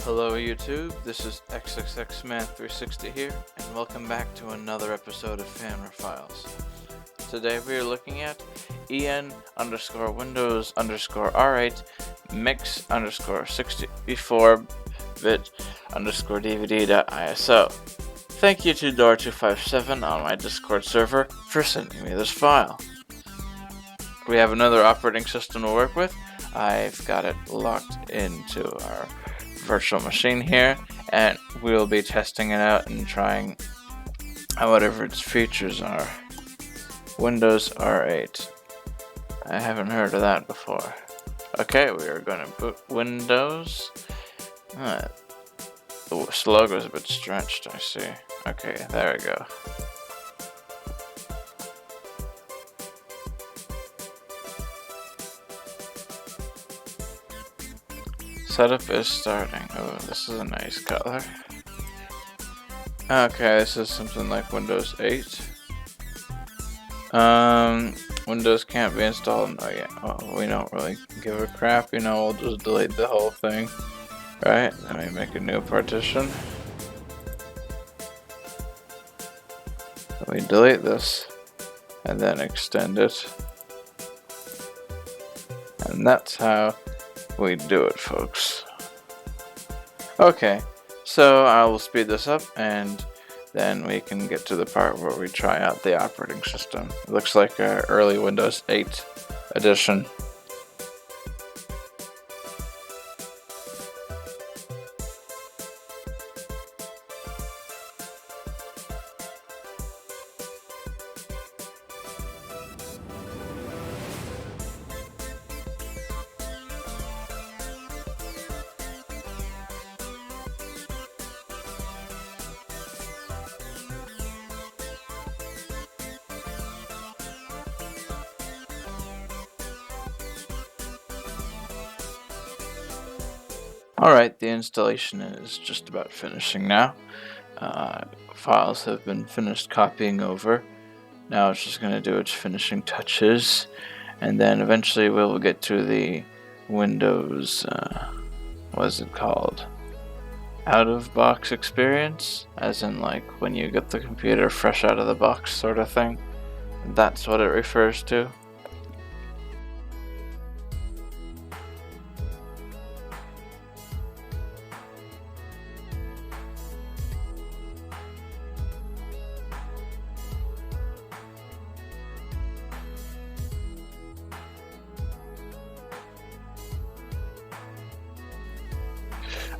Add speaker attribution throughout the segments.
Speaker 1: Hello YouTube, this is XXXman360 here, and welcome back to another episode of Fanware Files. Today we are looking at en_windows_r8 mix_64-bit_dvd.iso. Thank you to Door257 on my Discord server for sending me this file. We have another operating system to work with. I've got it locked into our virtual machine here, and we'll be testing it out and trying out whatever its features are. Windows R8. I haven't heard of that before. Okay, we are going to boot Windows. The logo is a bit stretched, I see. Okay, there we go. Setup is starting. Oh, this is a nice color. Okay, this is something like Windows 8. Windows can't be installed. Oh yeah, well, we don't really give a crap, you know, we'll just delete the whole thing. Right, let me make a new partition. Let me delete this, and then extend it. And that's how we do it, folks. Okay, so I will speed this up and then we can get to the part where we try out the operating system. It looks like an early Windows 8 edition. Alright, the installation is just about finishing now. Files have been finished copying over. Now it's just going to do its finishing touches, and then eventually we'll get to the Windows, what is it called? Out-of-box experience? As in like when you get the computer fresh out of the box sort of thing. That's what it refers to.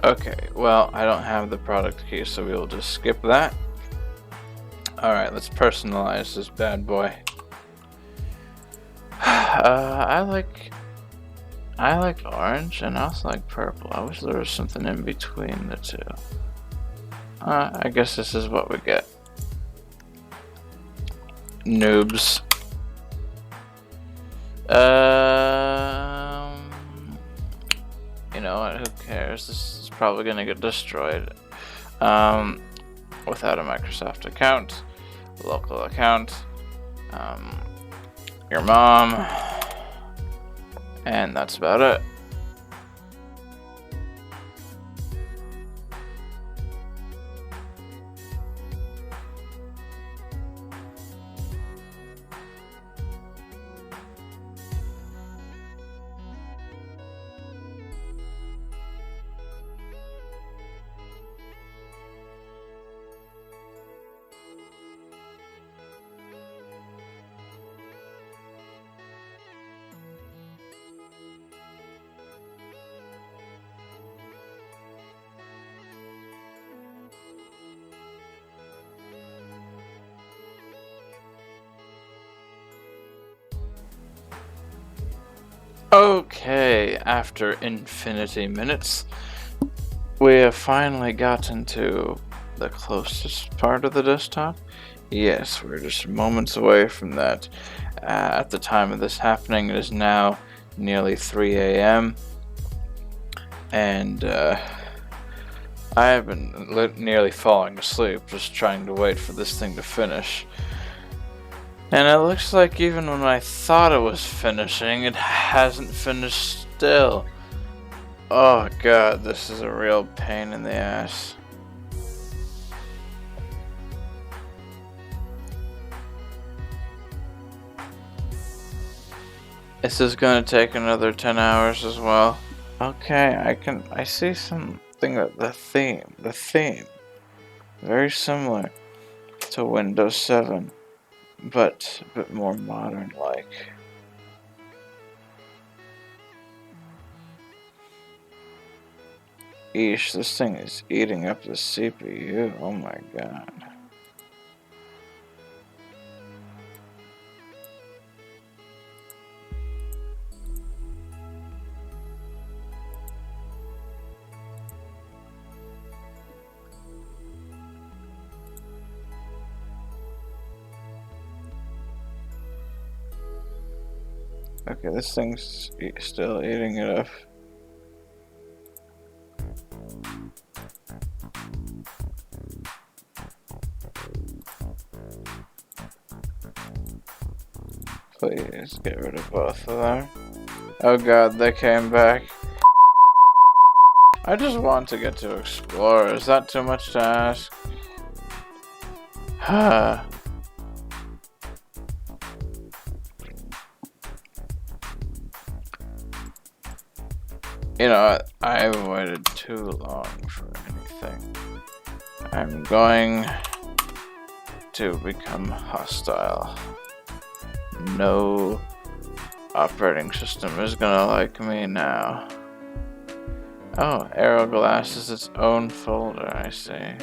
Speaker 1: Okay, well, I don't have the product key, so we'll just skip that. Alright, let's personalize this bad boy. I like orange, and I also like purple. I wish there was something in between the two. I guess this is what we get. Noobs. You know what, who cares? This is probably gonna get destroyed. Without a Microsoft account, local account, your mom, and that's about it. Okay, after infinity minutes, we have finally gotten to the closest part of the desktop. Yes, we're just moments away from that. At the time of this happening, it is now nearly 3 a.m. and I have been nearly falling asleep just trying to wait for this thing to finish. And it looks like even when I thought it was finishing, it hasn't finished still. Oh god, this is a real pain in the ass. This is gonna take another 10 hours as well. Okay, I see something that the theme, very similar to Windows 7, but a bit more modern like. Eesh, this thing is eating up the CPU, oh my god. Okay, this thing's still eating it up. Please get rid of both of them. Oh god, they came back. I just want to get to explore. Is that too much to ask? You know what? I've waited too long for anything. I'm going to become hostile. No operating system is gonna like me now. Oh, Arrow Glass is its own folder, I see.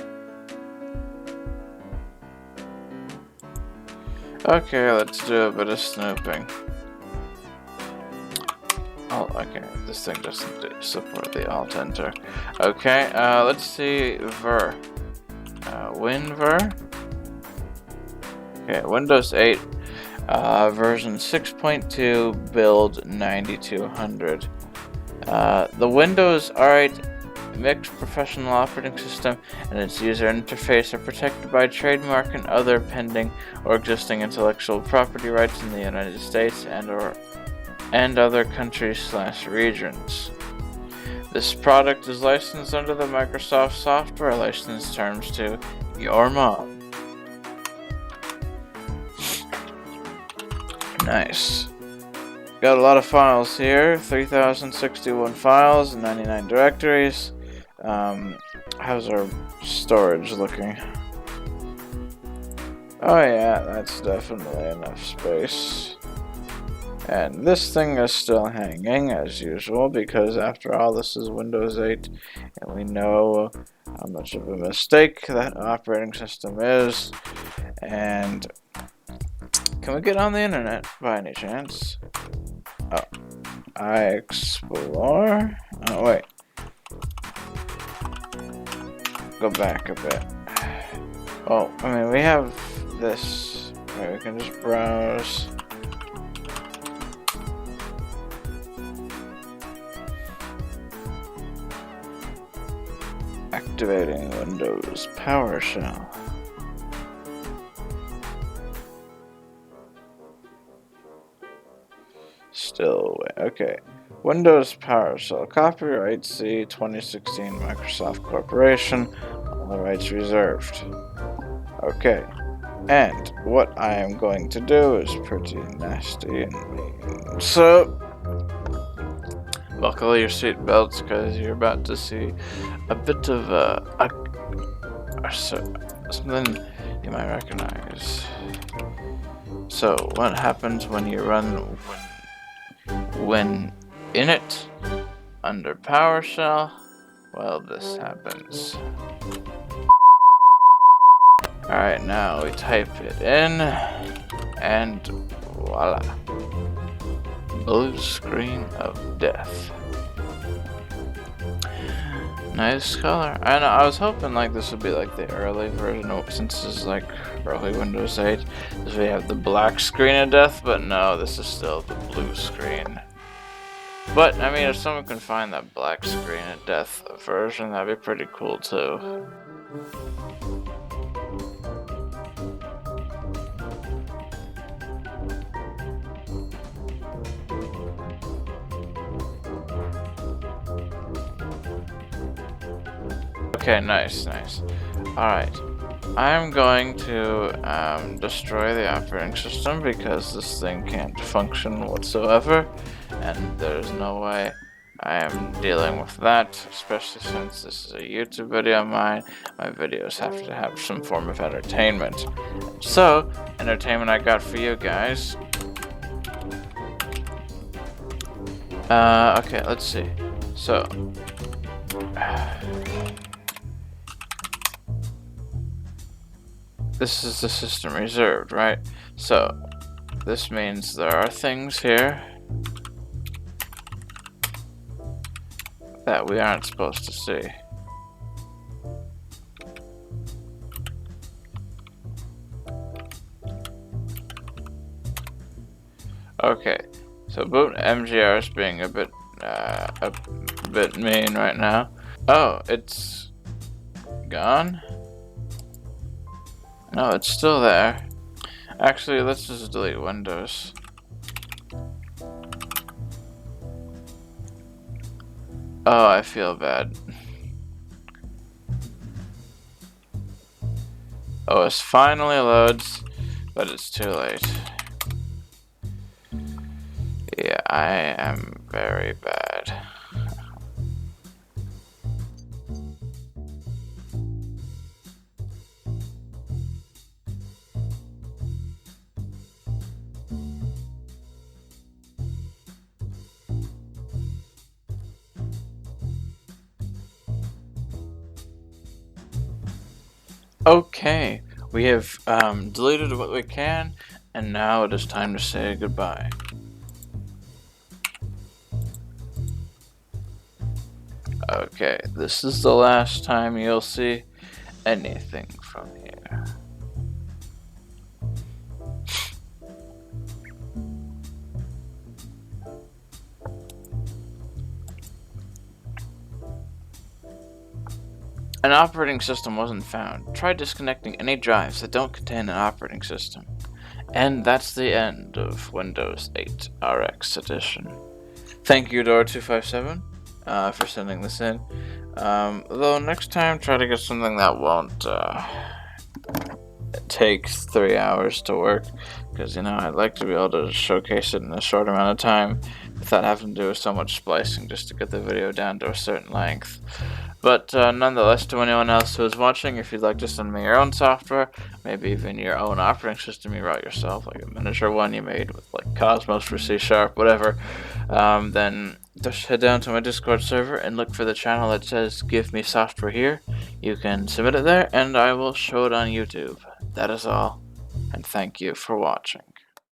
Speaker 1: Okay, let's do a bit of snooping. Oh, okay, this thing doesn't support the alt enter. Okay, let's see ver. WinVer. Okay, Windows 8, version 6.2, build 9200. The Windows R8 mixed professional operating system and its user interface are protected by trademark and other pending or existing intellectual property rights in the United States and other countries/regions. This product is licensed under the Microsoft software license terms to your mom. Nice. Got a lot of files here, 3061 files and 99 directories. How's our storage looking? Oh yeah, that's definitely enough space. And this thing is still hanging as usual because after all this is Windows 8 and we know how much of a mistake that operating system is. And can we get on the internet by any chance? Oh, I explore. Oh wait, go back a bit. Oh, I mean we have this. Right, we can just browse. Activating Windows PowerShell. Still away. Okay. Windows PowerShell. Copyright C 2016 Microsoft Corporation. All the rights reserved. Okay. And what I am going to do is pretty nasty and mean. So, buckle your seatbelts because you're about to see a bit of something you might recognize. So, what happens when you run when init under PowerShell? Well, this happens. Alright, now we type it in, and voila. Blue screen of death. Nice color. I know, I was hoping like this would be like the early version, since this is like early Windows 8. This we have the black screen of death, but no, this is still the blue screen. But, I mean, if someone can find that black screen of death version, that'd be pretty cool too. Okay, nice, nice. Alright. I'm going to destroy the operating system because this thing can't function whatsoever, and there's no way I am dealing with that, especially since this is a YouTube video of mine. My videos have to have some form of entertainment. So, entertainment I got for you guys. Okay, let's see. So, this is the system reserved, right? So, this means there are things here that we aren't supposed to see. Okay, so boot MGR is being a bit mean right now. Oh, it's gone? No, it's still there. Actually, let's just delete Windows. Oh, I feel bad. OS finally loads, but it's too late. Yeah, I am very bad. Okay, we have deleted what we can, and now it is time to say goodbye. Okay, this is the last time you'll see anything from here. An operating system wasn't found. Try disconnecting any drives that don't contain an operating system. And that's the end of Windows 8 RX Edition. Thank you, Door257, for sending this in. Though next time, try to get something that won't take 3 hours to work, because, you know, I'd like to be able to showcase it in a short amount of time without having to do so much splicing just to get the video down to a certain length. But nonetheless, to anyone else who is watching, if you'd like to send me your own software, maybe even your own operating system you wrote yourself, like a miniature one you made with like Cosmos for C#, whatever, then just head down to my Discord server and look for the channel that says "Give Me Software" here. You can submit it there, and I will show it on YouTube. That is all, and thank you for watching.